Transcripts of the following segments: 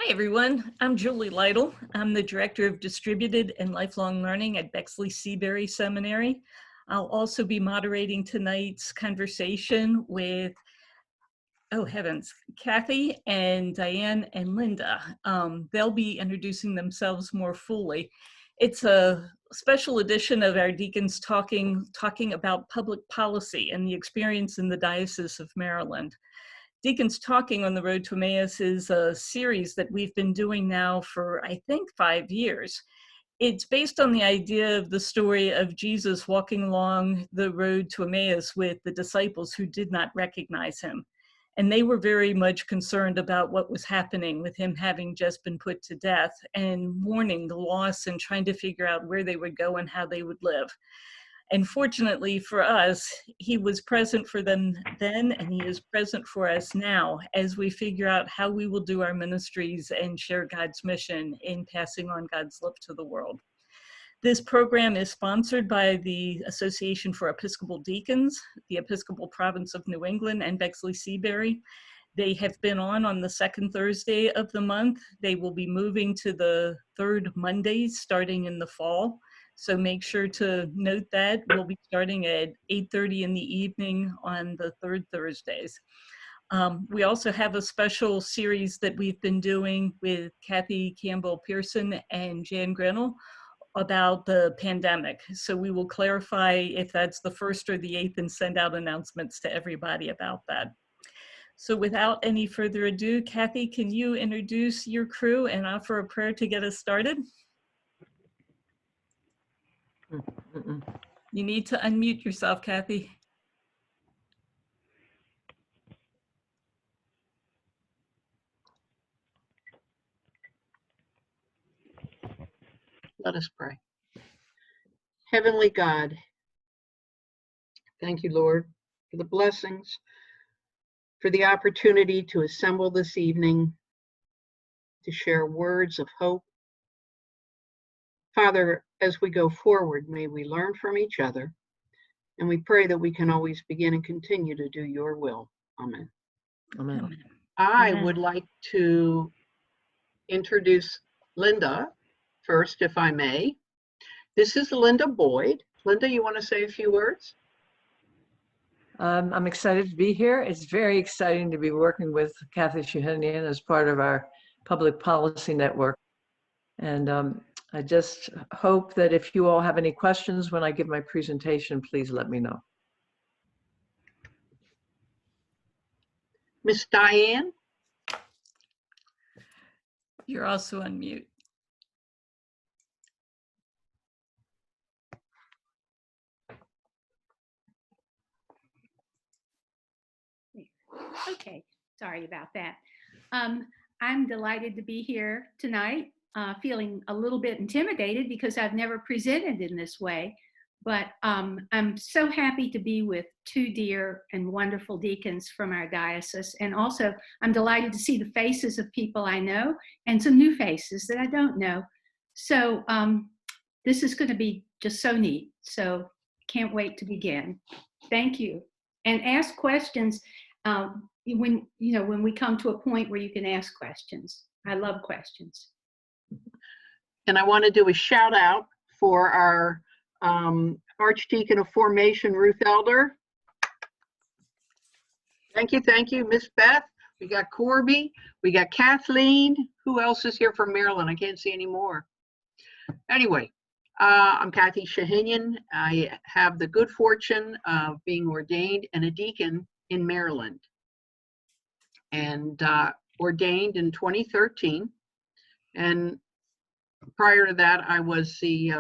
Hi, everyone. I'm Julie Lytle. I'm the Director of Distributed and Lifelong Learning at Bexley Seabury Seminary. I'll also be moderating tonight's conversation with, oh heavens, Kathy and Diane and Linda. They'll be introducing themselves more fully. It's a special edition of our deacons talking about public policy and the experience in the Diocese of Maryland. Deacons Talking on the Road to Emmaus is a series that we've been doing now for, I think, 5 years. It's based on the idea of the story of Jesus walking along the road to Emmaus with the disciples who did not recognize him. And they were very much concerned about what was happening with him having just been put to death and mourning the loss and trying to figure out where they would go and how they would live. And fortunately for us, he was present for them then, and he is present for us now as we figure out how we will do our ministries and share God's mission in passing on God's love to the world. This program is sponsored by the Association for Episcopal Deacons, the Episcopal Province of New England, and Bexley Seabury. They have been on the second Thursday of the month. They will be moving to the third Mondays starting in the fall. So make sure to note that. We'll be starting at 8:30 in the evening on the third Thursdays. We also have a special series that we've been doing with Kathy Campbell-Pearson and Jan Grinnell about the pandemic. So we will clarify if that's the 1st or the 8th and send out announcements to everybody about that. So without any further ado, Kathy, can you introduce your crew and offer a prayer to get us started? You need to unmute yourself, Kathy. Let us pray. Heavenly God, thank you, Lord, for the blessings, for the opportunity to assemble this evening to share words of hope. Father, as we go forward, may we learn from each other, and we pray that we can always begin and continue to do your will. Amen. Amen. I would like to introduce Linda first, if I may. This is Linda Boyd. Linda, you want to say a few words? I'm excited to be here. It's very exciting to be working with Kathy Shahinian as part of our public policy network. And I just hope that if you all have any questions when I give my presentation, please let me know. Miss Diane? You're also on mute. Okay, sorry about that. I'm delighted to be here tonight, feeling a little bit intimidated because I've never presented in this way, but I'm so happy to be with two dear and wonderful deacons from our diocese. And also I'm delighted to see the faces of people I know and some new faces that I don't know. So this is going to be just so neat. So can't wait to begin. Thank you. And ask questions when we come to a point where you can ask questions. I love questions. And I want to do a shout out for our Archdeacon of Formation, Ruth Elder. Thank you, Miss Beth. We got Corby, we got Kathleen. Who else is here from Maryland? I can't see any more. Anyway, I'm Kathy Shahinian. I have the good fortune of being ordained and a deacon in Maryland, and ordained in 2013. And prior to that, I was the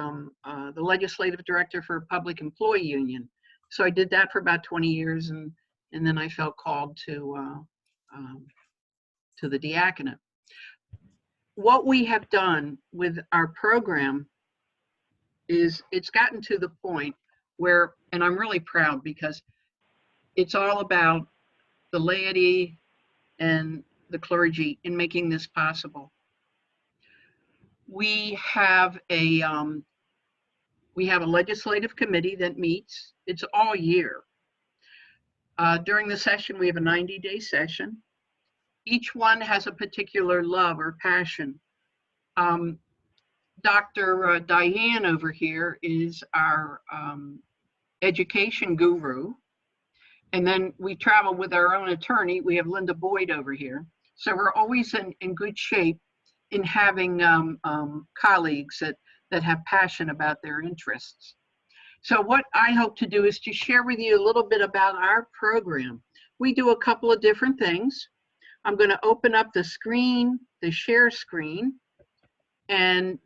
legislative director for a public employee union. So I did that for about 20 years, and then I felt called to the diaconate. What we have done with our program is it's gotten to the point where, and I'm really proud because it's all about the laity and the clergy in making this possible. We have a legislative committee that meets. It's all year. During the session, we have a 90-day session. Each one has a particular love or passion. Dr. Diane over here is our education guru. And then we travel with our own attorney. We have Linda Boyd over here. So we're always in good shape in having colleagues that have passion about their interests. So what I hope to do is to share with you a little bit about our program. We do a couple of different things. I'm going to open up the screen, the share screen, and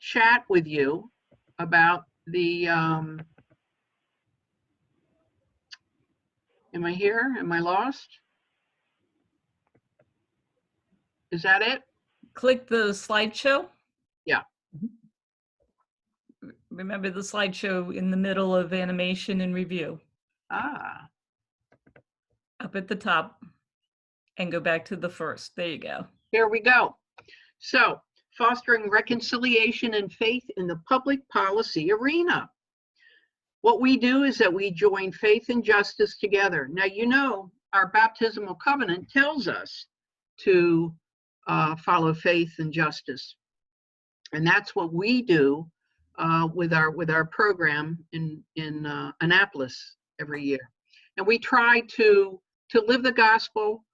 chat with you about the, am I here? Am I lost? Is that it? Click the slideshow. Yeah. Remember the slideshow in the middle of animation and review. Ah. Up at the top and go back to the first. There you go. Here we go. So, fostering reconciliation and faith in the public policy arena. What we do is that we join faith and justice together. Now, you know, our baptismal covenant tells us to follow faith and justice. And that's what we do with our program in Annapolis every year. And we try to live the gospel,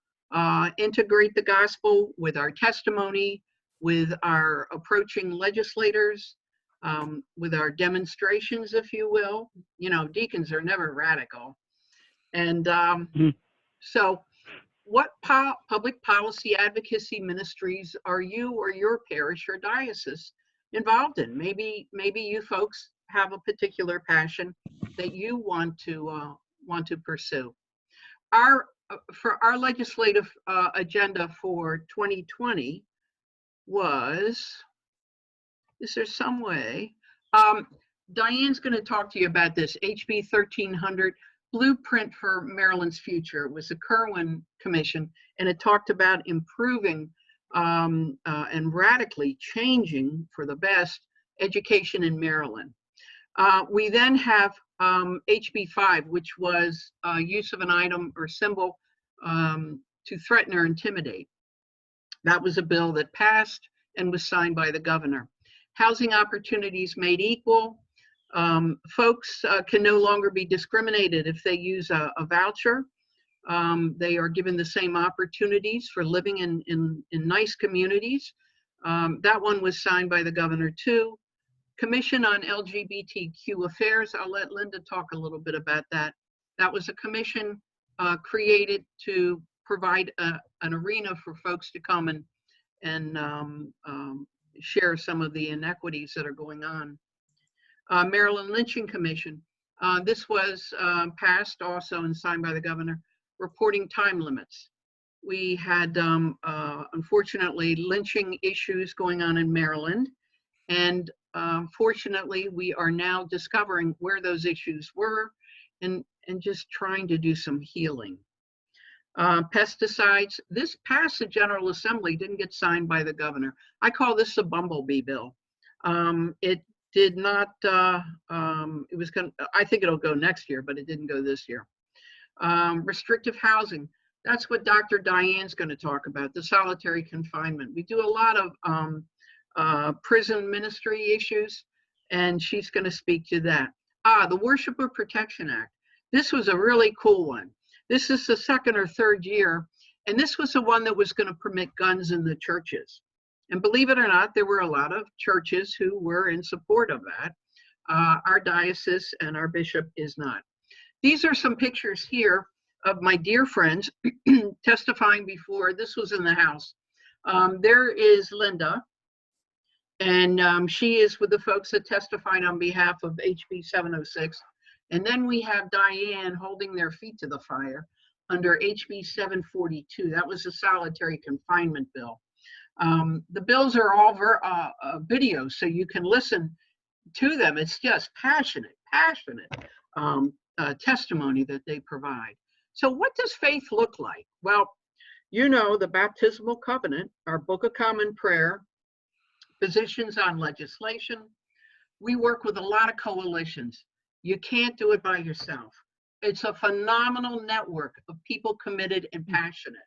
integrate the gospel with our testimony, with our approaching legislators, with our demonstrations, if you will. You know, deacons are never radical. And so what public policy advocacy ministries are you or your parish or diocese involved in? Maybe you folks have a particular passion that you want to pursue. For our legislative agenda for 2020 was, is there some way? Diane's going to talk to you about this, HB 1300, Blueprint for Maryland's Future. It was a Kirwan Commission, and it talked about improving and radically changing for the best education in Maryland. We then have HB 5, which was use of an item or symbol to threaten or intimidate. That was a bill that passed and was signed by the governor. Housing opportunities made equal. Folks can no longer be discriminated if they use a voucher. They are given the same opportunities for living in nice communities. That one was signed by the governor too. Commission on LGBTQ Affairs, I'll let Linda talk a little bit about that. That was a commission created to provide an arena for folks to come and share some of the inequities that are going on. Maryland Lynching Commission, this was passed also and signed by the governor, reporting time limits. We had, unfortunately, lynching issues going on in Maryland, and fortunately, we are now discovering where those issues were and just trying to do some healing. Pesticides, this passed the General Assembly, didn't get signed by the governor. I call this a bumblebee bill. It did not, it was going to, I think it'll go next year, but it didn't go this year. Restrictive housing, that's what Dr. Diane's going to talk about, the solitary confinement. We do a lot of prison ministry issues, and she's going to speak to that. The Worshiper Protection Act. This was a really cool one. This is the second or third year, and this was the one that was going to permit guns in the churches. And believe it or not, there were a lot of churches who were in support of that. Our diocese and our bishop is not. These are some pictures here of my dear friends testifying before. This was in the House. There is Linda, and she is with the folks that testified on behalf of HB 706. And then we have Diane holding their feet to the fire under HB 742. That was a solitary confinement bill. The bills are all videos, so you can listen to them. It's just passionate testimony that they provide. So what does faith look like? Well, you know, the baptismal covenant, our Book of Common Prayer, positions on legislation. We work with a lot of coalitions. You can't do it by yourself. It's a phenomenal network of people committed and passionate.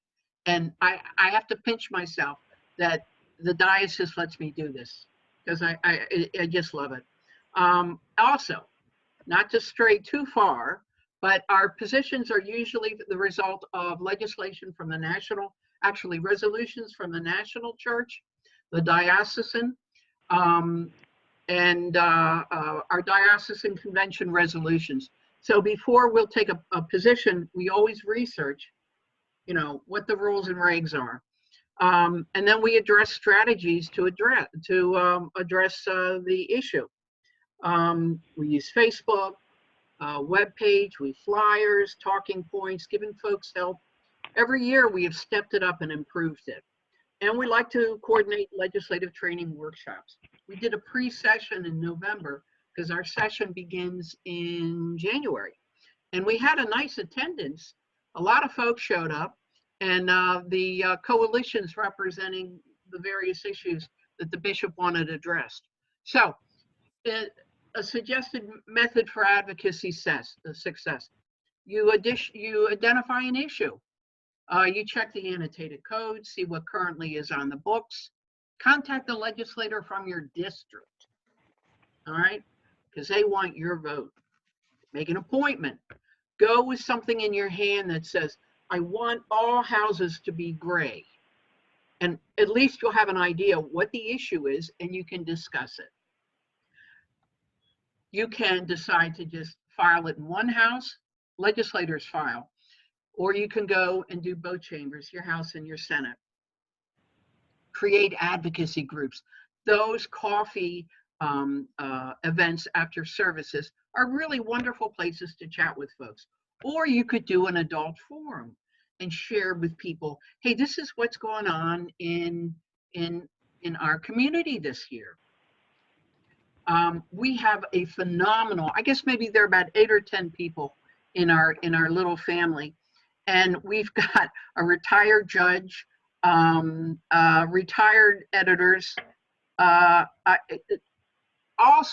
And I have to pinch myself that the diocese lets me do this, because I just love it. Also, not to stray too far, but our positions are usually the result of legislation from the national, actually resolutions from the national church, the diocesan, and our diocesan convention resolutions. So before we'll take a position, we always research, you know, what the rules and regs are. And then we address strategies to address the issue. We use Facebook, web page, we flyers, talking points, giving folks help. Every year we have stepped it up and improved it. And we like to coordinate legislative training workshops. We did a pre-session in November because our session begins in January. And we had a nice attendance. A lot of folks showed up, and the coalitions representing the various issues that the bishop wanted addressed. So a suggested method for advocacy success. You identify an issue. You check the annotated code, see what currently is on the books. Contact the legislator from your district, all right? Because they want your vote. Make an appointment. Go with something in your hand that says, I want all houses to be gray. And at least you'll have an idea what the issue is and you can discuss it. You can decide to just file it in one house, legislators file, or you can go and do both chambers, your House and your Senate. Create advocacy groups. Those coffee events after services are really wonderful places to chat with folks. Or you could do an adult forum and share with people, hey, this is what's going on in our community this year. We have a phenomenal, I guess maybe there are about 8 or 10 people in our little family. And we've got a retired judge, retired editors, all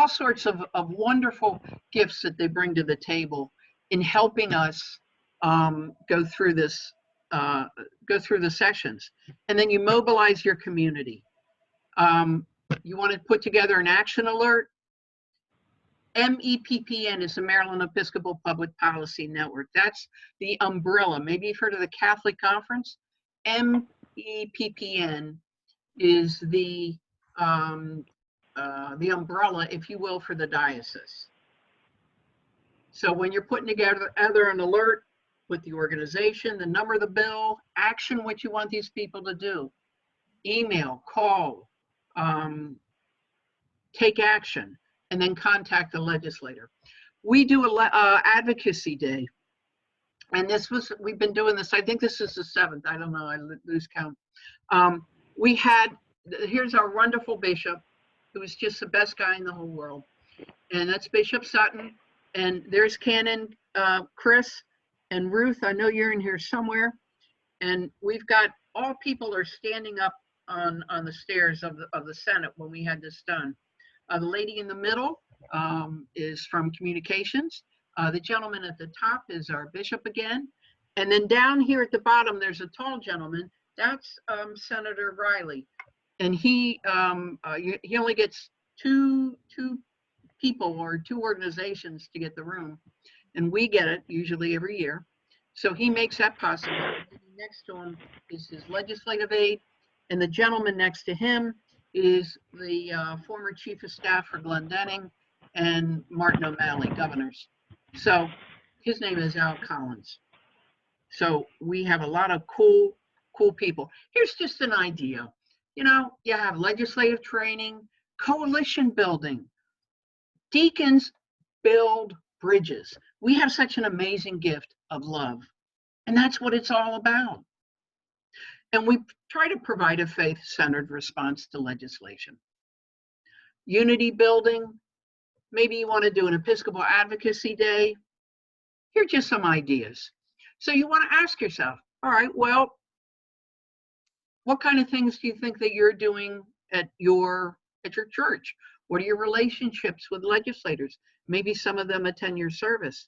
sorts of wonderful gifts that they bring to the table in helping us go through the sessions. And then you mobilize your community. You want to put together an action alert. MEPPN is the Maryland Episcopal Public Policy Network. That's the umbrella. Maybe you've heard of the Catholic Conference. MEPPN is the umbrella, if you will, for the diocese. So when you're putting together an alert with the organization, the number of the bill, action, what you want these people to do, email, call, take action, and then contact the legislator. We do a advocacy day, and we've been doing this, I think this is the 7th, I don't know, I lose count. Here's our wonderful bishop, who is just the best guy in the whole world, and that's Bishop Sutton, and there's Canon Chris and Ruth, I know you're in here somewhere, and we've got, all people are standing up on the stairs of the Senate when we had this done. The lady in the middle is from communications. The gentleman at the top is our bishop again. And then down here at the bottom, there's a tall gentleman. That's Senator Riley. And he only gets two people or 2 organizations to get the room. And we get it usually every year. So he makes that possible. Next to him is his legislative aide. And the gentleman next to him is the former chief of staff for Glendenning and Martin O'Malley, governors. So his name is Al Collins. So we have a lot of cool people. Here's just an idea. You know, you have legislative training, coalition building. Deacons build bridges. We have such an amazing gift of love, and that's what it's all about. And we try to provide a faith-centered response to legislation. Unity building, maybe you want to do an Episcopal Advocacy Day. Here are just some ideas. So you want to ask yourself, all right, well, what kind of things do you think that you're doing at your church? What are your relationships with legislators? Maybe some of them attend your service.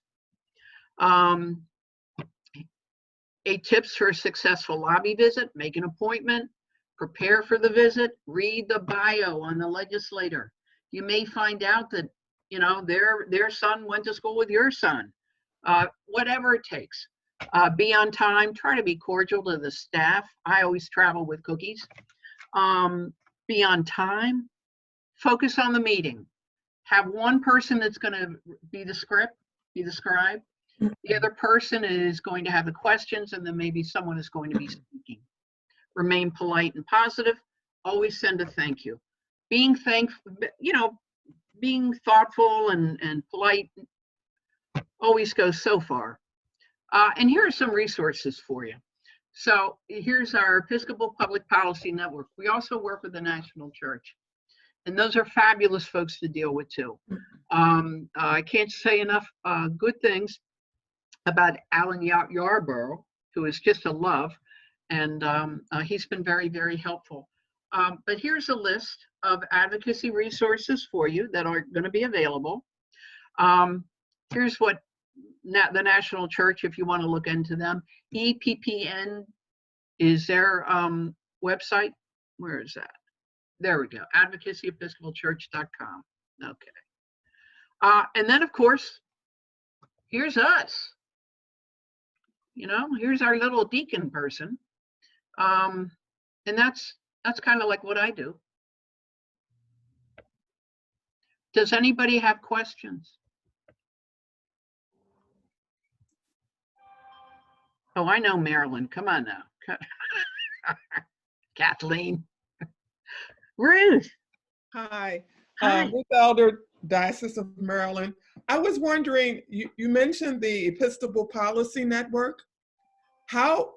8 tips for a successful lobby visit: make an appointment, prepare for the visit, read the bio on the legislator. You may find out that, you know, their son went to school with your son. Whatever it takes. Be on time, try to be cordial to the staff. I always travel with cookies. Be on time, focus on the meeting. Have one person that's going to be the scribe. The other person is going to have the questions, and then maybe someone is going to be speaking. Remain polite and positive. Always send a thank you. Being thankful, you know, being thoughtful and polite always goes so far. And here are some resources for you. So here's our Episcopal Public Policy Network. We also work with the National Church. And those are fabulous folks to deal with too. I can't say enough good things about Alan Yarborough, who is just a love. And he's been very, very helpful. But here's a list of advocacy resources for you that are going to be available. Here's what the National Church, if you want to look into them. EPPN is their website. Where is that? There we go, advocacyepiscopalchurch.com. Okay. And then, of course, here's us. You know, here's our little deacon person. And that's kind of like what I do. Does anybody have questions? Oh, I know Marilyn. Come on now. Kathleen. Ruth. Hi. Hi. Ruth Elder, Diocese of Maryland. I was wondering, you mentioned the Episcopal Policy Network. How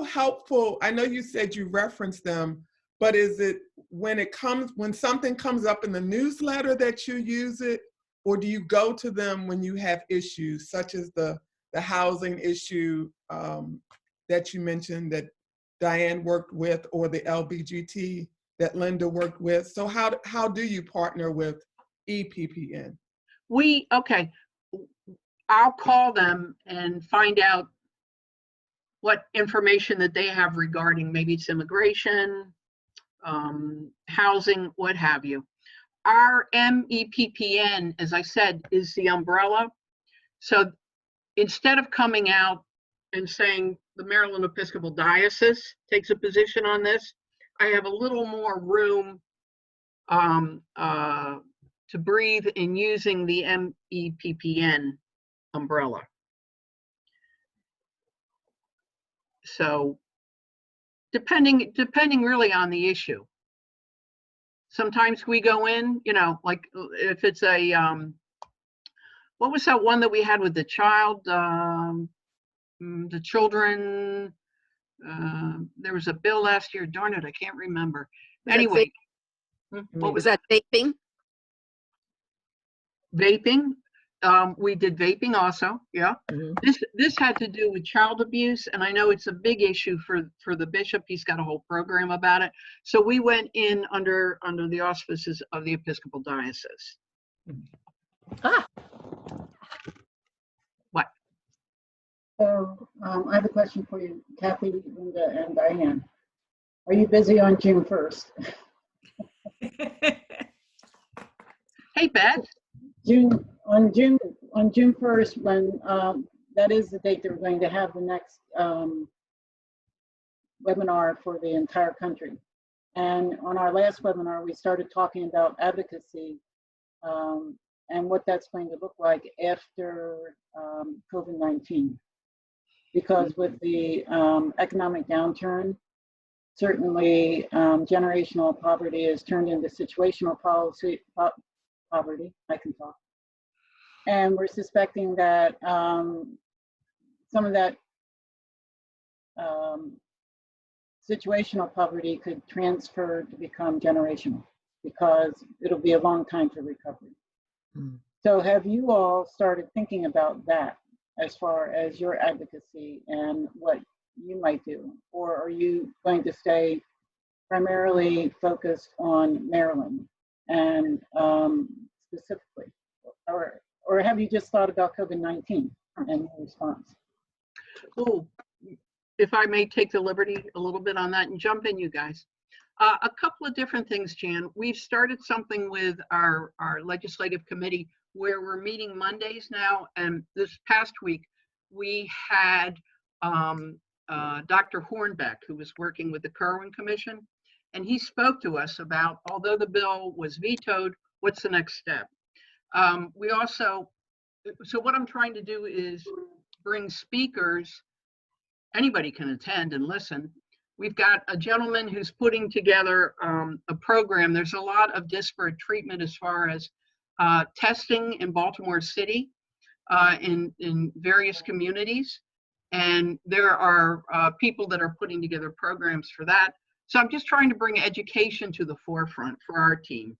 helpful, I know you said you referenced them, but is it when something comes up in the newsletter that you use it, or do you go to them when you have issues such as the housing issue that you mentioned that Diane worked with, or the LBGT that Linda worked with? So how do you partner with EPPN? Okay, I'll call them and find out what information that they have regarding, maybe it's immigration, housing, what have you. Our MEPPN, as I said, is the umbrella. So instead of coming out and saying the Maryland Episcopal Diocese takes a position on this, I have a little more room to breathe in using the MEPPN umbrella. So depending really on the issue. Sometimes we go in, you know, like if it's a, what was that one that we had with the child, the children, there was a bill last year, darn it, I can't remember. Anyway. What was that, vaping? Vaping. We did vaping also, yeah. Mm-hmm. This had to do with child abuse, and I know it's a big issue for the bishop. He's got a whole program about it. So we went in under the auspices of the Episcopal Diocese. Ah. What? So I have a question for you, Kathy, Linda, and Diane. Are you busy on June 1st? Hey, Beth. On June 1st, when that is the date they're going to have the next webinar for the entire country. And on our last webinar, we started talking about advocacy and what that's going to look like after COVID-19. Because with the economic downturn, certainly generational poverty is turned into situational poverty. I can talk. And we're suspecting that some of that situational poverty could transfer to become generational, because it'll be a long time for recovery. Mm. So have you all started thinking about that as far as your advocacy and what you might do? Or are you going to stay primarily focused on Maryland and specifically? Or have you just thought about COVID-19 and your response? Oh, if I may take the liberty a little bit on that and jump in, you guys. A couple of different things, Jan. We've started something with our legislative committee where we're meeting Mondays now. And this past week, we had Dr. Hornbeck, who was working with the Kerwin Commission. And he spoke to us about, although the bill was vetoed, what's the next step? We also, so what I'm trying to do is bring speakers. Anybody can attend and listen. We've got a gentleman who's putting together a program. There's a lot of disparate treatment as far as testing in Baltimore City in various communities. And there are people that are putting together programs for that. So I'm just trying to bring education to the forefront for our team.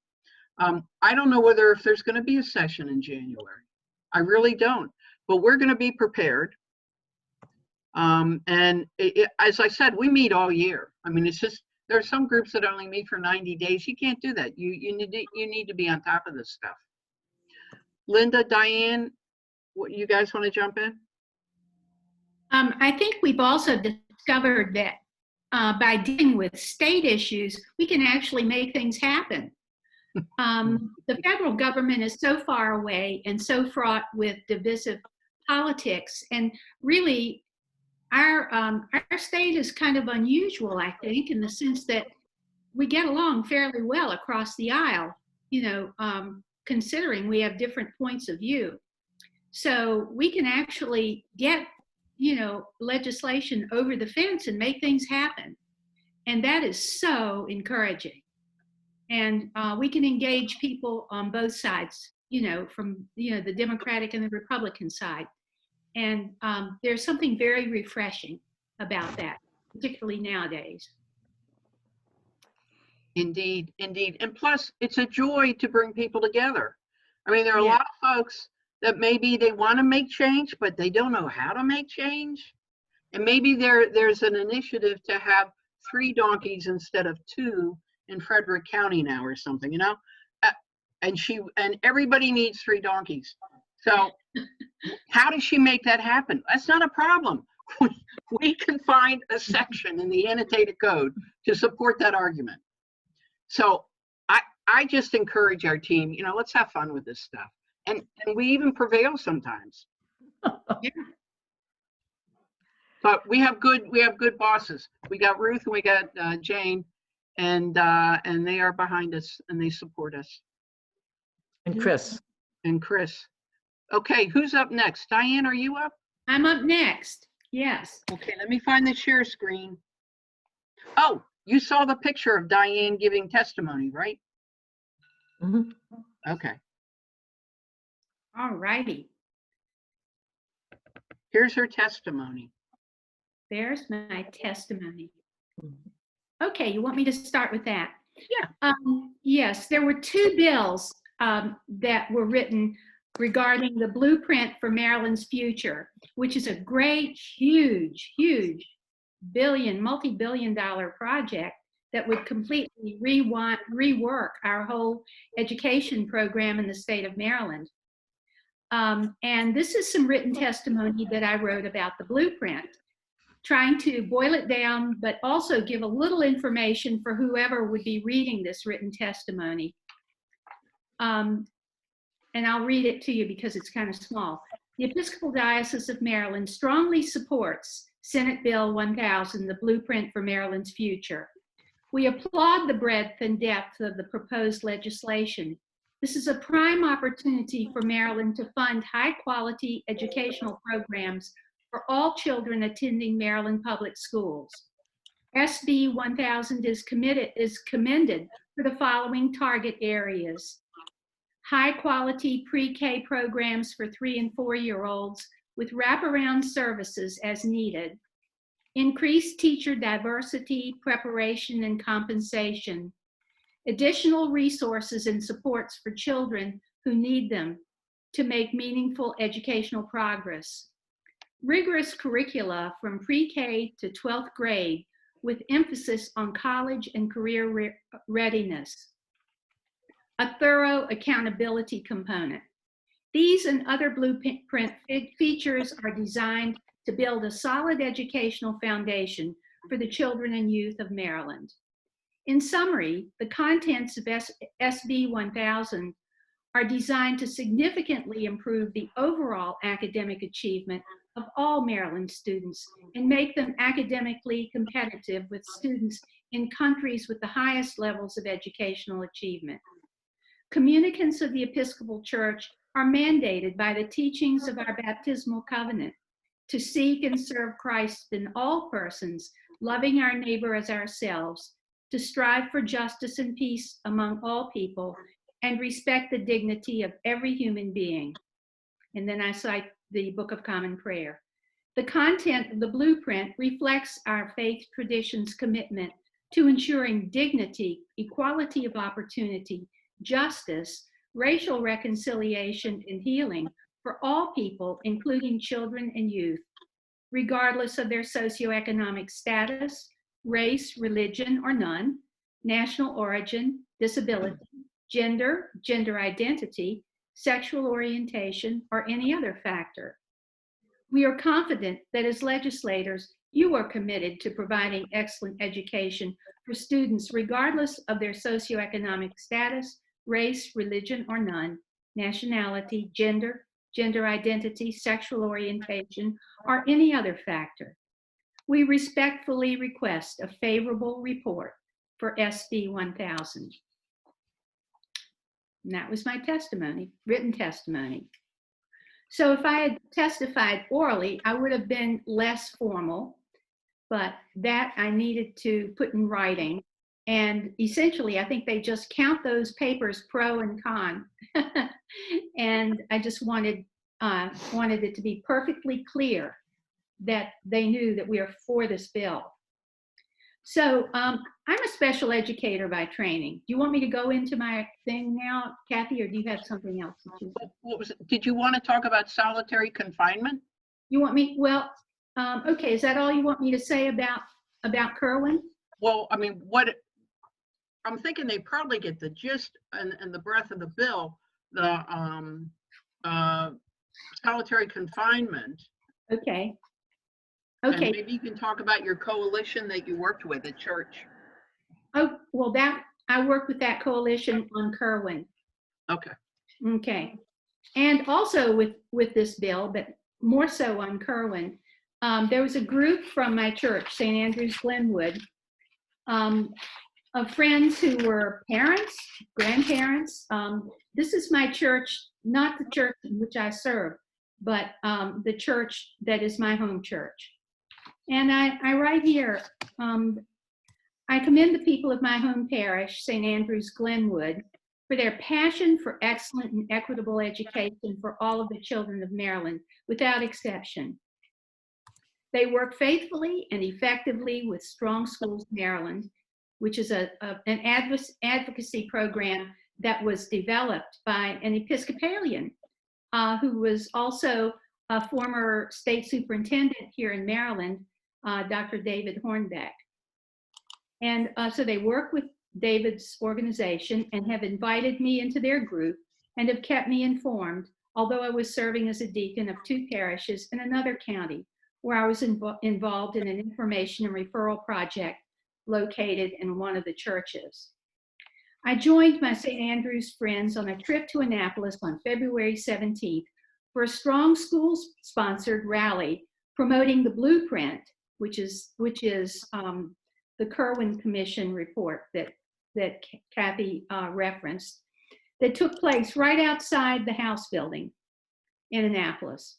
I don't know whether if there's going to be a session in January. I really don't, but we're going to be prepared. And as I said, we meet all year. I mean, it's just, there are some groups that only meet for 90 days. You can't do that. You need to be on top of this stuff. Linda, Diane, what, you guys want to jump in? I think we've also discovered that by dealing with state issues, we can actually make things happen. The federal government is so far away and so fraught with divisive politics, and really our state is kind of unusual, I think, in the sense that we get along fairly well across the aisle, you know, considering we have different points of view. So we can actually get, you know, legislation over the fence and make things happen. And that is so encouraging. And we can engage people on both sides, you know, from, you know, the Democratic and the Republican side. And there's something very refreshing about that, particularly nowadays. Indeed, indeed. And plus, it's a joy to bring people together. I mean, there are a lot of folks that maybe they want to make change, but they don't know how to make change. And maybe there's an initiative to have 3 donkeys instead of 2 in Frederick County now or something, you know? And everybody needs 3 donkeys. So how does she make that happen? That's not a problem. We can find a section in the annotated code to support that argument. So I just encourage our team, you know, let's have fun with this stuff. And we even prevail sometimes. Yeah. But we have good bosses. We got Ruth and we got Jane, and they are behind us and they support us. And Chris. And Chris. Okay, who's up next? Diane, are you up? I'm up next. Yes. Okay, let me find the share screen. Oh, you saw the picture of Diane giving testimony, right? Mm-hmm. Okay. All righty. Here's her testimony. There's my testimony. Okay, you want me to start with that? Yeah. Yes, there were 2 bills that were written regarding the blueprint for Maryland's future, which is a great, huge multi-billion-dollar project that would completely rework our whole education program in the state of Maryland. And this is some written testimony that I wrote about the blueprint, trying to boil it down, but also give a little information for whoever would be reading this written testimony. And I'll read it to you because it's kind of small. The Episcopal Diocese of Maryland strongly supports Senate Bill 1000, the blueprint for Maryland's future. We applaud the breadth and depth of the proposed legislation. This is a prime opportunity for Maryland to fund high-quality educational programs for all children attending Maryland public schools. SB 1000 is commended for the following target areas: high-quality pre-K programs for 3- and 4-year-olds with wraparound services as needed, increased teacher diversity, preparation, and compensation, additional resources and supports for children who need them to make meaningful educational progress, rigorous curricula from pre-K to 12th grade with emphasis on college and career readiness, a thorough accountability component. These and other blueprint features are designed to build a solid educational foundation for the children and youth of Maryland. In summary, the contents of SB 1000 are designed to significantly improve the overall academic achievement of all Maryland students and make them academically competitive with students in countries with the highest levels of educational achievement. Communicants of the Episcopal Church are mandated by the teachings of our baptismal covenant to seek and serve Christ in all persons, loving our neighbor as ourselves, to strive for justice and peace among all people, and respect the dignity of every human being. And then I cite the Book of Common Prayer. The content of the blueprint reflects our faith tradition's commitment to ensuring dignity, equality of opportunity, justice, racial reconciliation, and healing for all people, including children and youth, regardless of their socioeconomic status, race, religion, or none, national origin, disability, gender, gender identity, sexual orientation, or any other factor. We are confident that as legislators, you are committed to providing excellent education for students regardless of their socioeconomic status, race, religion, or none, nationality, gender, gender identity, sexual orientation, or any other factor. We respectfully request a favorable report for SB 1000. And that was my testimony, written testimony. So if I had testified orally, I would have been less formal, but that I needed to put in writing. And essentially, I think they just count those papers pro and con. And I just wanted it to be perfectly clear that they knew that we are for this bill. So I'm a special educator by training. Do you want me to go into my thing now, Kathy, or do you have something else? What was it? Did you want to talk about solitary confinement? You want me, well, okay, is that all you want me to say about Kerwin? Well, I mean, I'm thinking they probably get the gist and the breadth of the bill, the solitary confinement. Okay. And Okay. maybe you can talk about your coalition that you worked with at church. Oh, well, I worked with that coalition on Kerwin. Okay. Okay. And also with this bill, but more so on Kerwin, there was a group from my church, St. Andrew's Glenwood, of friends who were parents, grandparents. This is my church, not the church in which I serve, but the church that is my home church. And I write here, I commend the people of my home parish, St. Andrew's Glenwood, for their passion for excellent and equitable education for all of the children of Maryland, without exception. They work faithfully and effectively with Strong Schools Maryland, which is an advocacy program that was developed by an Episcopalian who was also a former state superintendent here in Maryland, Dr. David Hornbeck. And so they work with David's organization and have invited me into their group and have kept me informed, although I was serving as a deacon of 2 parishes in another county where I was involved in an information and referral project located in one of the churches. I joined my St. Andrew's friends on a trip to Annapolis on February 17th for a Strong Schools sponsored rally promoting the blueprint, which is the Kerwin Commission report that Kathy referenced, that took place right outside the House building in Annapolis.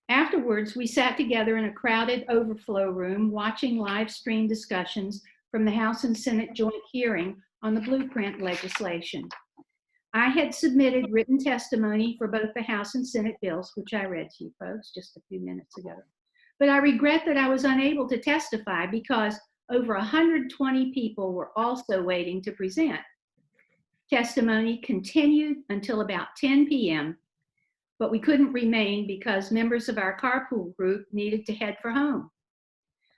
Afterwards, we sat together in a crowded overflow room watching live stream discussions from the House and Senate joint hearing on the blueprint legislation. I had submitted written testimony for both the House and Senate bills, which I read to you folks just a few minutes ago. But I regret that I was unable to testify because over 120 people were also waiting to present. Testimony continued until about 10 p.m., but we couldn't remain because members of our carpool group needed to head for home.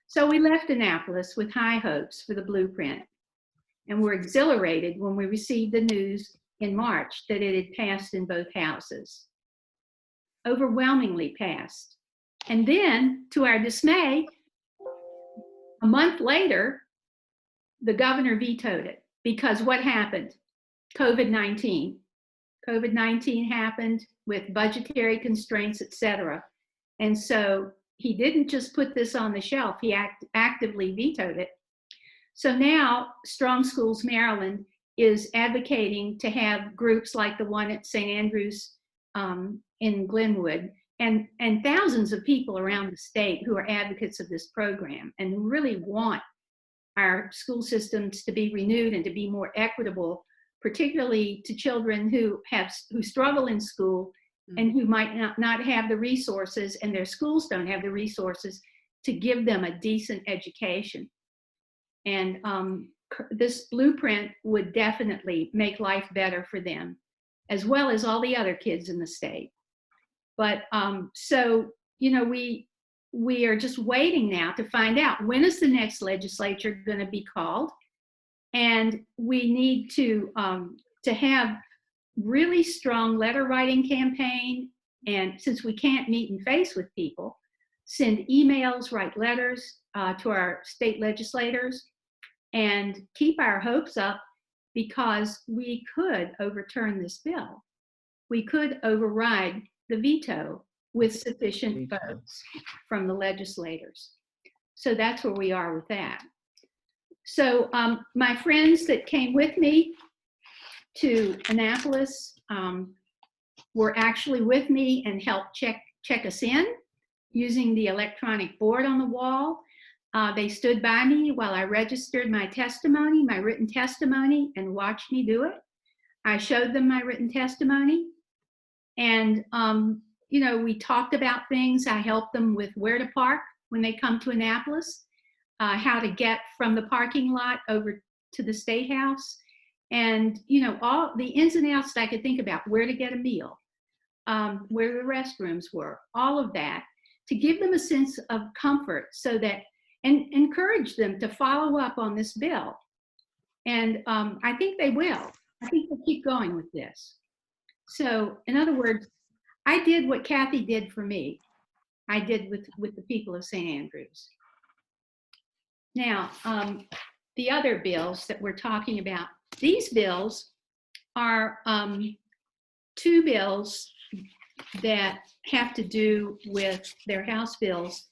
So we left Annapolis with high hopes for the blueprint and were exhilarated when we received the news in March that it had passed in both houses. Overwhelmingly passed. And then, to our dismay, a month later, the governor vetoed it because what happened? COVID-19. COVID-19 happened with budgetary constraints, et cetera. And so he didn't just put this on the shelf, he actively vetoed it. So now Strong Schools Maryland is advocating to have groups like the one at St. Andrews in Glenwood, and thousands of people around the state who are advocates of this program and who really want our school systems to be renewed and to be more equitable, particularly to children who struggle in school and who might not have the resources, and their schools don't have the resources to give them a decent education. And this blueprint would definitely make life better for them, as well as all the other kids in the state. But so, you know, we are just waiting now to find out when is the next legislature going to be called, and we need to have really strong letter writing campaign. And since we can't meet and face with people, send emails, write letters to our state legislators, and keep our hopes up, because we could overturn this bill. We could override the veto with sufficient votes from the legislators. So that's where we are with that. So my friends that came with me to Annapolis were actually with me and helped check us in using the electronic board on the wall. They stood by me while I registered my testimony, my written testimony, and watched me do it. I showed them my written testimony, and you know, we talked about things. I helped them with where to park when they come to Annapolis, how to get from the parking lot over to the State House, and you know, all the ins and outs that I could think about, where to get a meal, where the restrooms were, all of that, to give them a sense of comfort, so that, and encourage them to follow up on this bill. And I think they will. I think they'll keep going with this. So in other words, I did what Kathy did for me. I did with the people of St. Andrews. Now, the other bills that we're talking about, these bills are two bills that have to do with their House bills,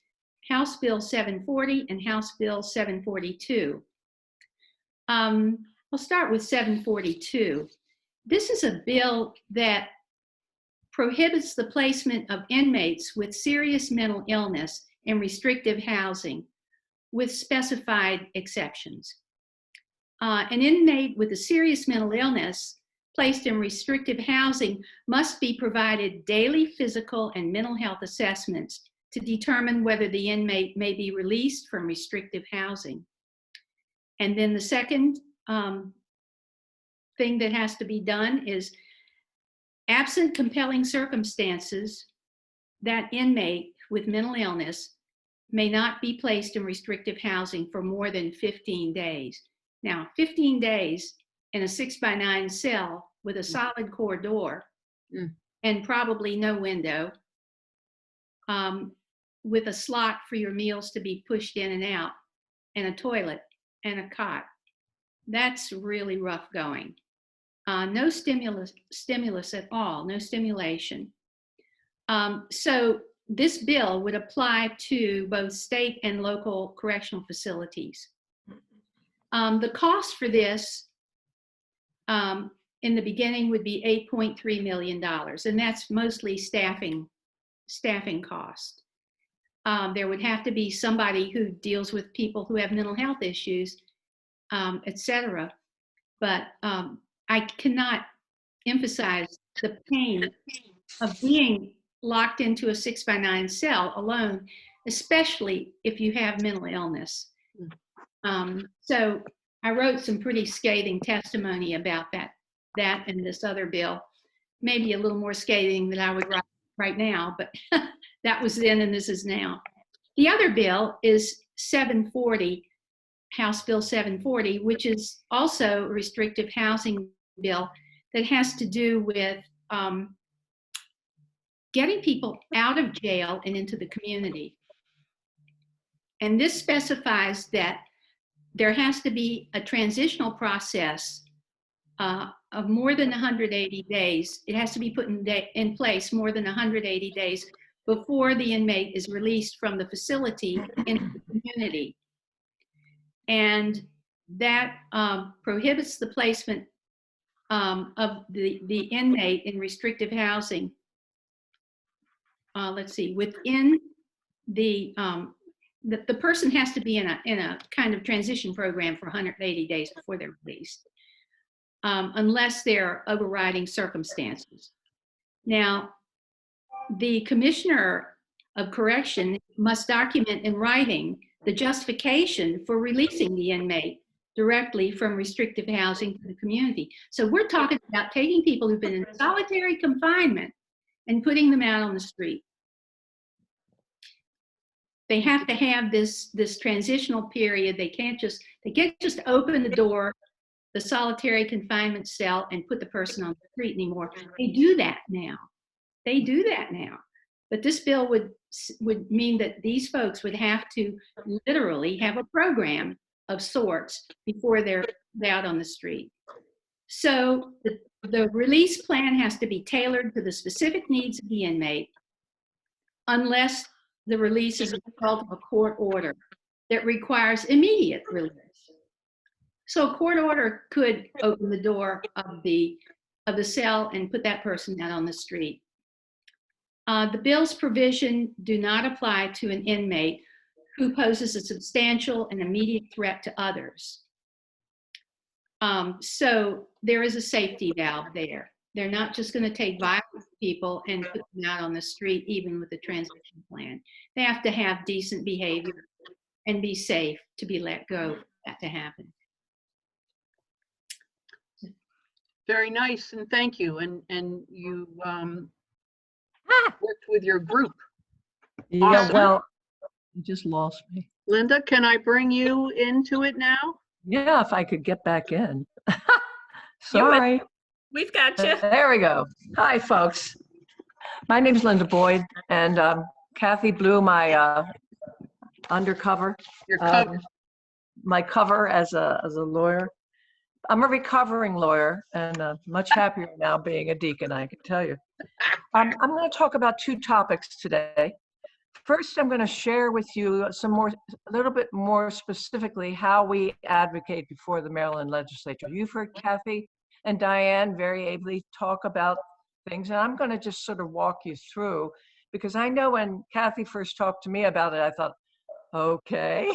House Bill 740 and House Bill 742. I'll start with 742. This is a bill that prohibits the placement of inmates with serious mental illness in restrictive housing, with specified exceptions. An inmate with a serious mental illness placed in restrictive housing must be provided daily physical and mental health assessments to determine whether the inmate may be released from restrictive housing. And then the second thing that has to be done is, absent compelling circumstances, that inmate with mental illness may not be placed in restrictive housing for more than 15 days. Now, 15 days in a 6x9 cell with a solid core door and probably no window, with a slot for your meals to be pushed in and out, and a toilet and a cot. That's really rough going. No stimulus at all, no stimulation. So this bill would apply to both state and local correctional facilities. The cost for this in the beginning would be $8.3 million, and that's mostly staffing cost. There would have to be somebody who deals with people who have mental health issues, et cetera. But I cannot emphasize the pain of being locked into a 6x9 cell alone, especially if you have mental illness. So I wrote some pretty scathing testimony about that and this other bill, maybe a little more scathing than I would write right now, but that was then and this is now. The other bill is 740, House Bill 740, which is also a restrictive housing bill that has to do with getting people out of jail and into the community. And this specifies that there has to be a transitional process of more than 180 days. It has to be put in place more than 180 days before the inmate is released from the facility into the community. And that prohibits the placement of the inmate in restrictive housing. Let's see, within the person has to be in a kind of transition program for 180 days before they're released, unless there are overriding circumstances. Now, the Commissioner of Correction must document in writing the justification for releasing the inmate directly from restrictive housing to the community. So we're talking about taking people who've been in solitary confinement and putting them out on the street. They have to have this transitional period. They can't just open the door, the solitary confinement cell, and put the person on the street anymore. They do that now. They do that now. But this bill would mean that these folks would have to literally have a program of sorts before they're out on the street. So the release plan has to be tailored to the specific needs of the inmate, unless the release is a result of a court order that requires immediate release. So a court order could open the door of the cell and put that person out on the street. The bill's provision do not apply to an inmate who poses a substantial and immediate threat to others. So there is a safety valve there. They're not just going to take violent people and put them out on the street, even with a transition plan. They have to have decent behavior and be safe to be let go for that to happen. Very nice, and thank you. And you worked with your group. Yeah, Awesome. well, you just lost me. Linda, can I bring you into it now? Yeah, if I could get back in. Sorry. We've got you. There we go. Hi, folks. My name's Linda Boyd, and Kathy blew my undercover. Your cover. My cover as a lawyer. I'm a recovering lawyer, and much happier now being a deacon, I can tell you. I'm going to talk about two topics today. First, I'm going to share with you a little bit more specifically how we advocate before the Maryland legislature. You've heard Kathy and Diane very ably talk about things, and I'm going to just sort of walk you through, because I know when Kathy first talked to me about it, I thought, okay,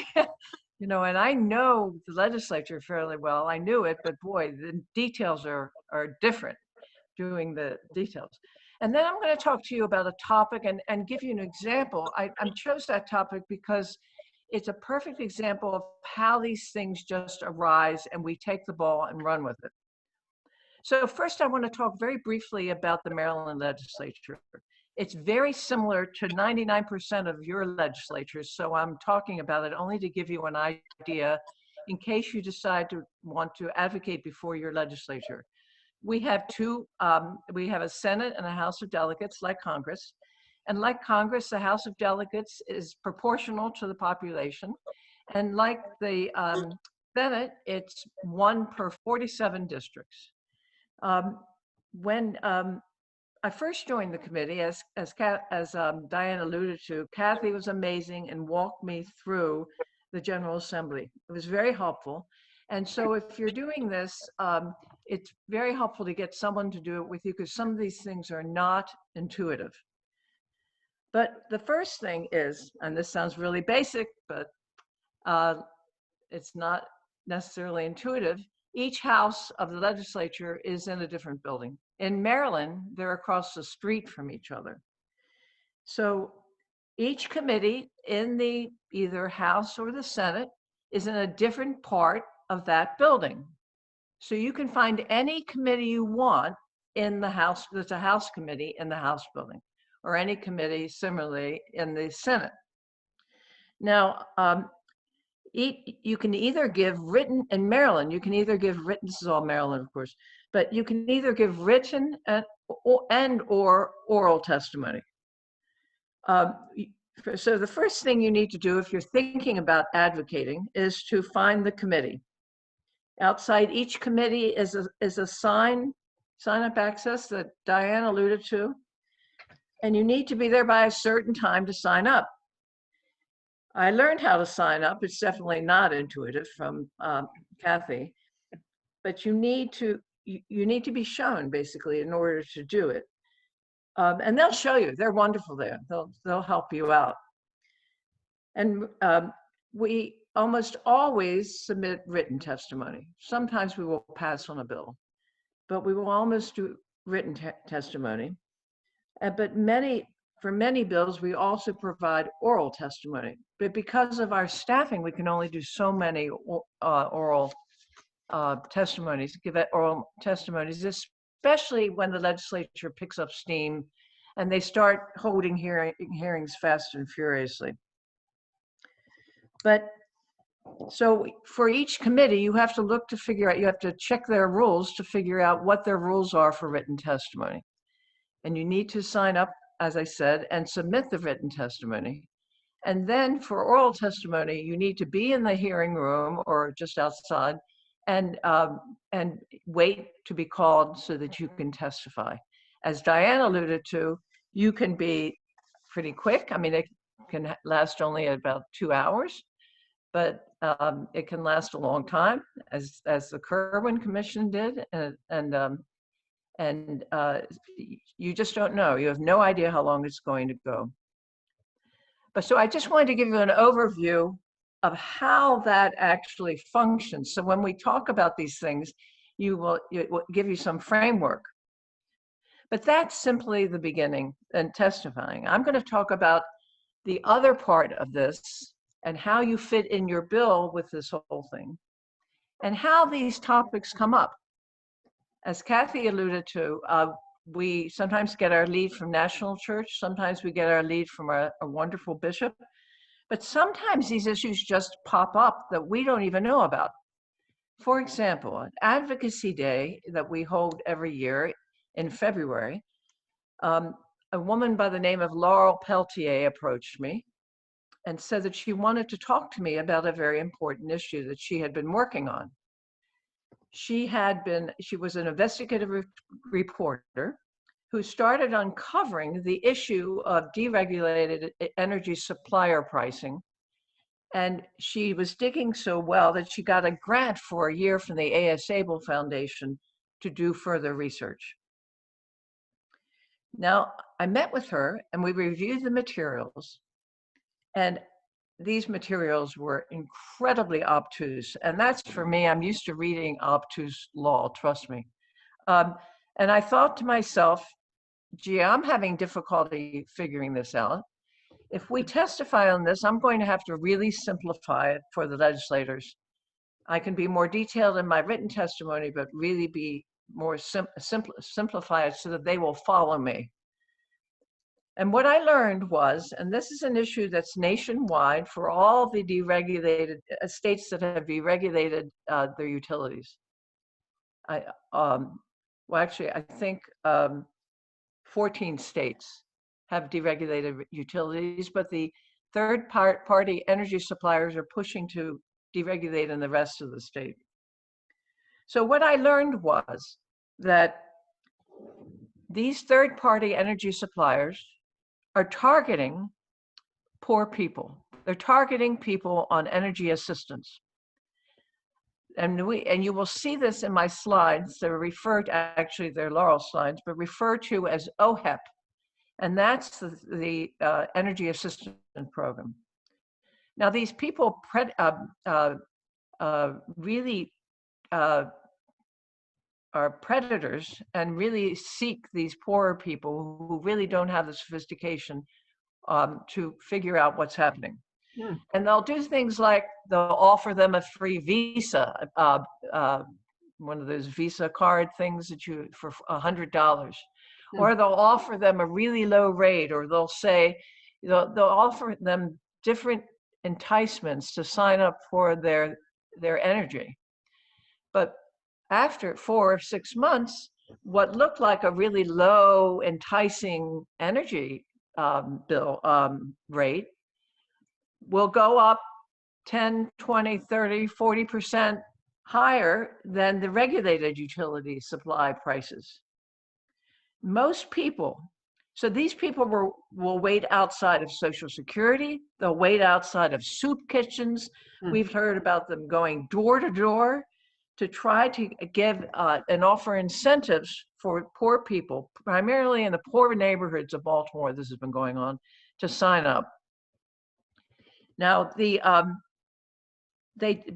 you know, and I know the legislature fairly well. I knew it, but boy, the details are different, doing the details. And then I'm going to talk to you about a topic and give you an example. I chose that topic because it's a perfect example of how these things just arise and we take the ball and run with it. So first, I want to talk very briefly about the Maryland legislature. It's very similar to 99% of your legislatures, so I'm talking about it only to give you an idea in case you decide to want to advocate before your legislature. We have we have a Senate and a House of Delegates like Congress. And like Congress, the House of Delegates is proportional to the population. And like the Senate, it's 1 per 47 districts. When I first joined the committee, as Diane alluded to, Kathy was amazing and walked me through the General Assembly. It was very helpful. And so if you're doing this, it's very helpful to get someone to do it with you, because some of these things are not intuitive. But the first thing is, and this sounds really basic, but it's not necessarily intuitive, each house of the legislature is in a different building. In Maryland, they're across the street from each other. So each committee in the either House or the Senate is in a different part of that building. So you can find any committee you want in the House. There's a House committee in the House building, or any committee similarly in the Senate. Now, you can either give written, in Maryland, you can either give written, this is all Maryland, of course, but you can either give written and or oral testimony. So the first thing you need to do if you're thinking about advocating is to find the committee. Outside each committee is a sign-up access that Diane alluded to, and you need to be there by a certain time to sign up. I learned how to sign up. It's definitely not intuitive from Kathy, but you need to be shown basically in order to do it. And they'll show you. They're wonderful there. They'll help you out. And we almost always submit written testimony. Sometimes we will pass on a bill, but we will almost do written testimony. But for many bills, we also provide oral testimony. But because of our staffing, we can only do so many oral testimonies, give oral testimonies, especially when the legislature picks up steam and they start holding hearings fast and furiously. But so for each committee, you have to look to figure out, you have to check their rules to figure out what their rules are for written testimony. And you need to sign up, as I said, and submit the written testimony. And then for oral testimony, you need to be in the hearing room or just outside and wait to be called so that you can testify. As Diane alluded to, you can be pretty quick. I mean, it can last only about 2 hours, but it can last a long time, as the Kerwin Commission did, and you just don't know. You have no idea how long it's going to go. But so I just wanted to give you an overview of how that actually functions. So when we talk about these things, it will give you some framework. But that's simply the beginning and testifying. I'm going to talk about the other part of this and how you fit in your bill with this whole thing and how these topics come up. As Kathy alluded to, we sometimes get our lead from National Church. Sometimes we get our lead from a wonderful bishop. But sometimes these issues just pop up that we don't even know about. For example, an Advocacy Day that we hold every year in February, a woman by the name of Laurel Peltier approached me and said that she wanted to talk to me about a very important issue that she had been working on. She was an investigative reporter who started uncovering the issue of deregulated energy supplier pricing. And she was digging so well that she got a grant for a year from the A.S. Abel Foundation to do further research. Now, I met with her and we reviewed the materials, and these materials were incredibly obtuse. And that's, for me, I'm used to reading obtuse law, trust me. And I thought to myself, gee, I'm having difficulty figuring this out. If we testify on this, I'm going to have to really simplify it for the legislators. I can be more detailed in my written testimony, but really be more simplify it so that they will follow me. And what I learned was, and this is an issue that's nationwide for all the deregulated states that have deregulated their utilities. Well, actually, I think 14 states have deregulated utilities, but the third-party energy suppliers are pushing to deregulate in the rest of the state. So what I learned was that these third-party energy suppliers are targeting poor people. They're targeting people on energy assistance. And you will see this in my slides. They're referred to, actually they're Laurel slides, but referred to as OHEP. And that's the Energy Assistance Program. Now, these people really are predators and really seek these poorer people who really don't have the sophistication to figure out what's happening. Yeah. And they'll do things like they'll offer them a free visa, one of those Visa card things that you for $100, or they'll offer them a really low rate, or they'll say they'll offer them different enticements to sign up for their energy. But after 4 or 6 months, what looked like a really low, enticing energy rate will go up 10, 20, 30, 40% higher than the regulated utility supply prices. Most people, so these people will wait outside of Social Security, they'll wait outside of soup kitchens. We've heard about them going door to door to try to give and offer incentives for poor people, primarily in the poor neighborhoods of Baltimore, this has been going on, to sign up. Now,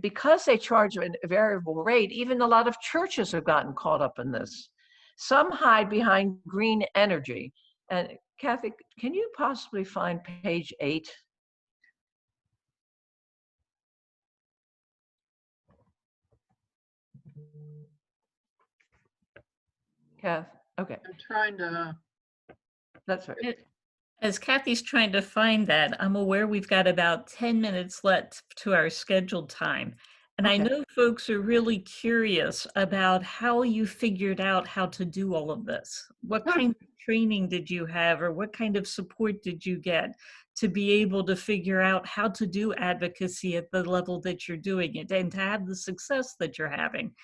because they charge a variable rate, even a lot of churches have gotten caught up in this. Some hide behind green energy. And Kathy, can you possibly find page 8? Kath, okay. I'm trying to. That's right. As Kathy's trying to find that, I'm aware we've got about 10 minutes left to our scheduled time. And I know folks are really curious about how you figured out how to do all of this. What kind of training did you have, or what kind of support did you get to be able to figure out how to do advocacy at the level that you're doing it and to have the success that you're having?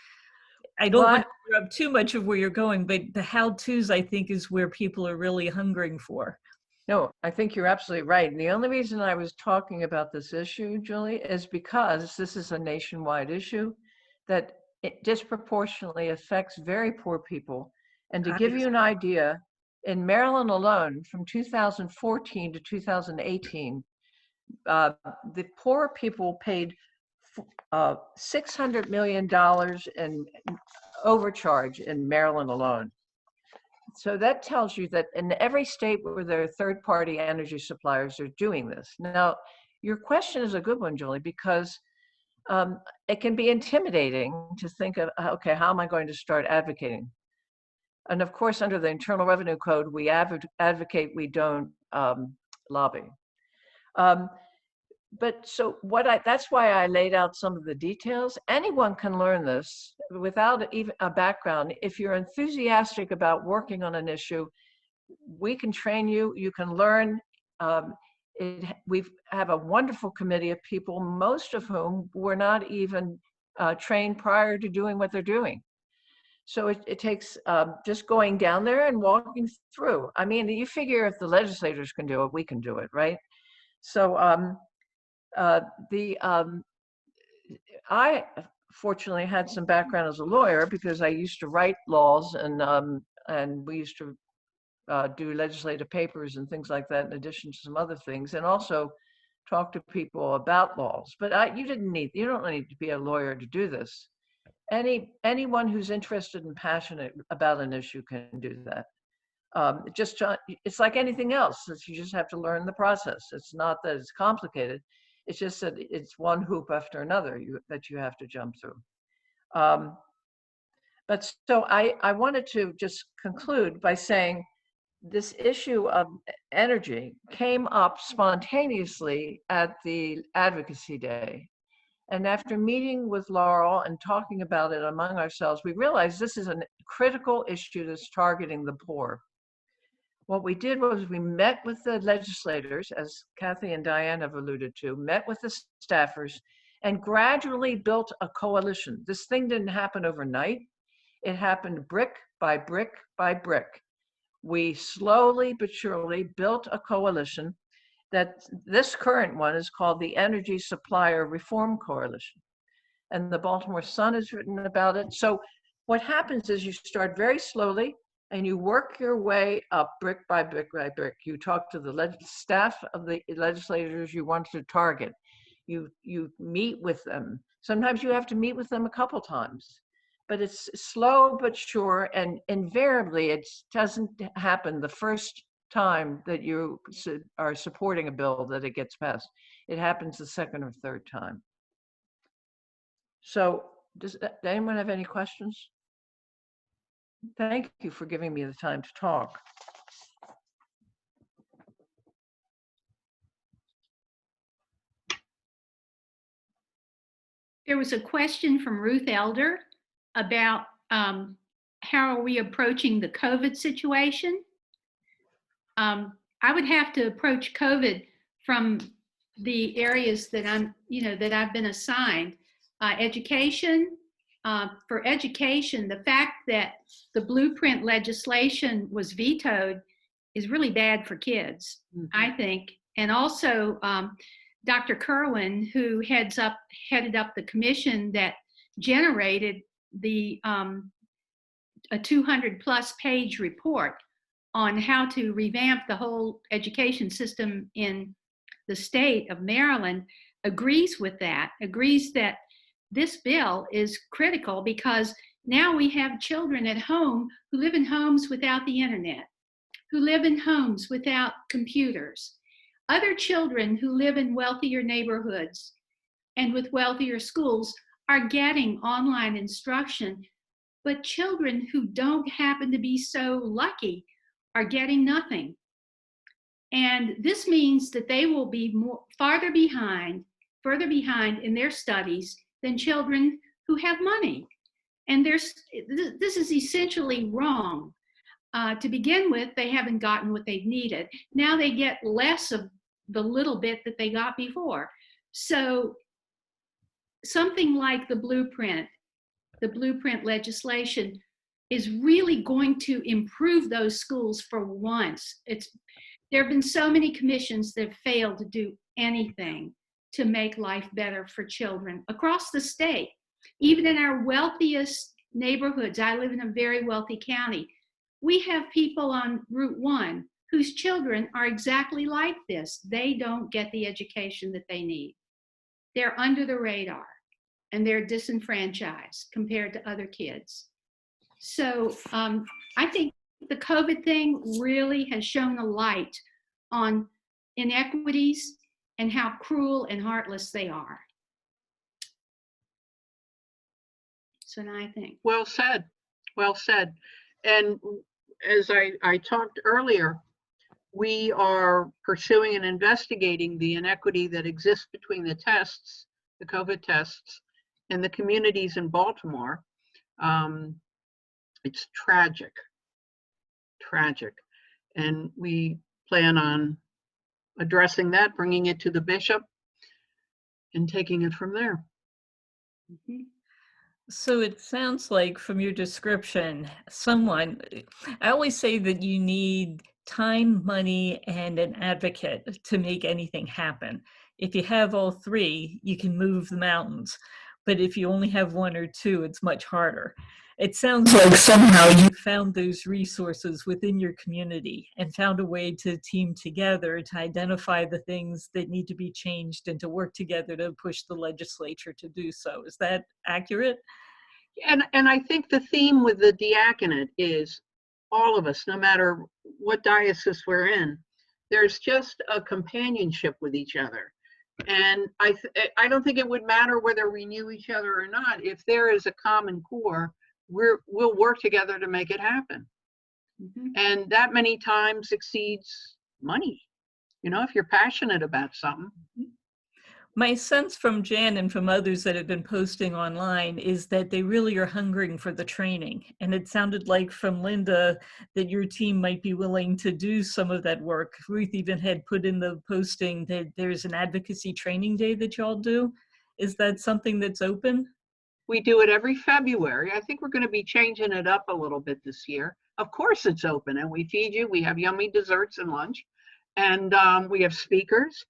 I don't want to interrupt too much of where you're going, but the how-tos, I think, is where people are really hungering for. No, I think you're absolutely right. And the only reason I was talking about this issue, Julie, is because this is a nationwide issue that it disproportionately affects very poor people. And to give you an idea, in Maryland alone, from 2014 to 2018, the poor people paid $600 million in overcharge in Maryland alone. So that tells you that in every state where there are third-party energy suppliers are doing this. Now, your question is a good one, Julie, because it can be intimidating to think of, okay, how am I going to start advocating? And of course, under the Internal Revenue Code, we advocate, we don't lobby. But so that's why I laid out some of the details. Anyone can learn this without even a background. If you're enthusiastic about working on an issue, we can train you, you can learn. We have a wonderful committee of people, most of whom were not even trained prior to doing what they're doing. So it takes just going down there and walking through. I mean, you figure if the legislators can do it, we can do it, right? So I fortunately had some background as a lawyer because I used to write laws and we used to do legislative papers and things like that in addition to some other things, and also talk to people about laws. But you don't need to be a lawyer to do this. Anyone who's interested and passionate about an issue can do that. It's like anything else. You just have to learn the process. It's not that it's complicated. It's just that it's one hoop after another that you have to jump through. But so I wanted to just conclude by saying this issue of energy came up spontaneously at the Advocacy Day. And after meeting with Laurel and talking about it among ourselves, we realized this is a critical issue that's targeting the poor. What we did was we met with the legislators, as Kathy and Diane have alluded to, met with the staffers, and gradually built a coalition. This thing didn't happen overnight. It happened brick by brick by brick. We slowly but surely built a coalition that this current one is called the Energy Supplier Reform Coalition. And the Baltimore Sun has written about it. So what happens is you start very slowly and you work your way up brick by brick by brick. You talk to the staff of the legislators you want to target. You meet with them. Sometimes you have to meet with them a couple times. But it's slow but sure, and invariably it doesn't happen the first time that you are supporting a bill that it gets passed. It happens the second or third time. So does anyone have any questions? Thank you for giving me the time to talk. There was a question from Ruth Elder about how are we approaching the COVID situation. I would have to approach COVID from the areas that that I've been assigned. Education, for education, the fact that the blueprint legislation was vetoed is really bad for kids, I think. And also, Dr. Kerwin, who headed up the commission that generated the a 200+ page report on how to revamp the whole education system in the state of Maryland, agrees with that, agrees that this bill is critical because now we have children at home who live in homes without the internet, who live in homes without computers. Other children who live in wealthier neighborhoods and with wealthier schools are getting online instruction, but children who don't happen to be so lucky are getting nothing. And this means that they will be further behind in their studies than children who have money. And this is essentially wrong. To begin with, they haven't gotten what they've needed. Now they get less of the little bit that they got before. So something like the blueprint legislation is really going to improve those schools for once. There have been so many commissions that have failed to do anything to make life better for children across the state. Even in our wealthiest neighborhoods, I live in a very wealthy county, we have people on Route 1 whose children are exactly like this. They don't get the education that they need. They're under the radar and they're disenfranchised compared to other kids. So I think the COVID thing really has shown a light on inequities and how cruel and heartless they are. So now I think. Well said, well said. And as I talked earlier, we are pursuing and investigating the inequity that exists between the tests, the COVID tests, and the communities in Baltimore. It's tragic, tragic. And we plan on addressing that, bringing it to the bishop, and taking it from there. Mm-hmm. So it sounds like from your description, I always say that you need time, money, and an advocate to make anything happen. If you have all three, you can move the mountains. But if you only have one or two, it's much harder. It sounds like somehow you found those resources within your community and found a way to team together to identify the things that need to be changed and to work together to push the legislature to do so. Is that accurate? And I think the theme with the diaconate is all of us, no matter what diocese we're in, there's just a companionship with each other. And I don't think it would matter whether we knew each other or not. If there is a common core, we'll work together to make it happen. Mm-hmm. And that many times exceeds money. You know, if you're passionate about something. My sense from Jan and from others that have been posting online is that they really are hungering for the training. And it sounded like from Linda that your team might be willing to do some of that work. Ruth even had put in the posting that there's an advocacy training day that y'all do. Is that something that's open? We do it every February. I think we're going to be changing it up a little bit this year. Of course it's open, and we feed you. We have yummy desserts and lunch, and we have speakers.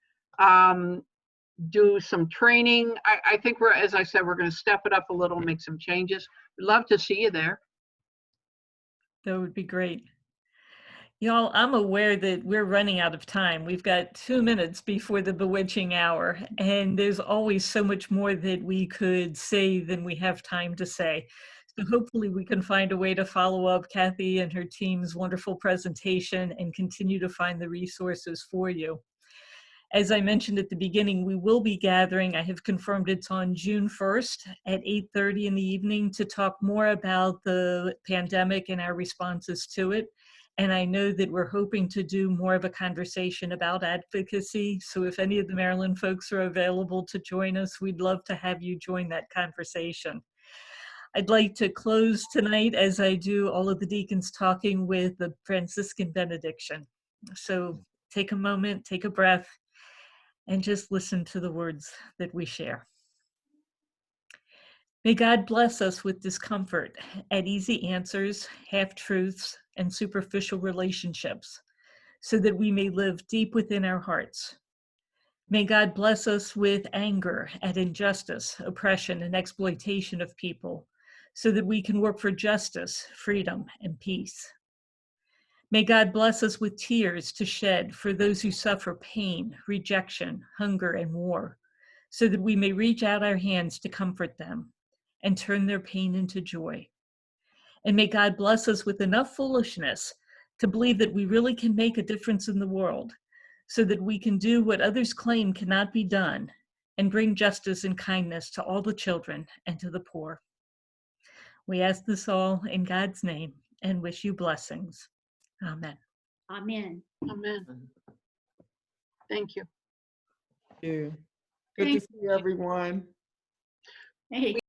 Do some training. I think as I said, we're going to step it up a little, make some changes. We'd love to see you there. That would be great. Y'all, I'm aware that we're running out of time. We've got 2 minutes before the bewitching hour, and there's always so much more that we could say than we have time to say. So hopefully we can find a way to follow up Kathy and her team's wonderful presentation and continue to find the resources for you. As I mentioned at the beginning, we will be gathering, I have confirmed it's on June 1st at 8:30 in the evening to talk more about the pandemic and our responses to it. And I know that we're hoping to do more of a conversation about advocacy. So if any of the Maryland folks are available to join us, we'd love to have you join that conversation. I'd like to close tonight, as I do all of the deacons, talking with the Franciscan benediction. So take a moment, take a breath, and just listen to the words that we share. May God bless us with discomfort at easy answers, half-truths, and superficial relationships, so that we may live deep within our hearts. May God bless us with anger at injustice, oppression, and exploitation of people, so that we can work for justice, freedom, and peace. May God bless us with tears to shed for those who suffer pain, rejection, hunger, and war, so that we may reach out our hands to comfort them and turn their pain into joy. And may God bless us with enough foolishness to believe that we really can make a difference in the world, so that we can do what others claim cannot be done and bring justice and kindness to all the children and to the poor. We ask this all in God's name and wish you blessings. Amen. Amen. Amen. Thank you. Thank you. Good to see everyone. Hey.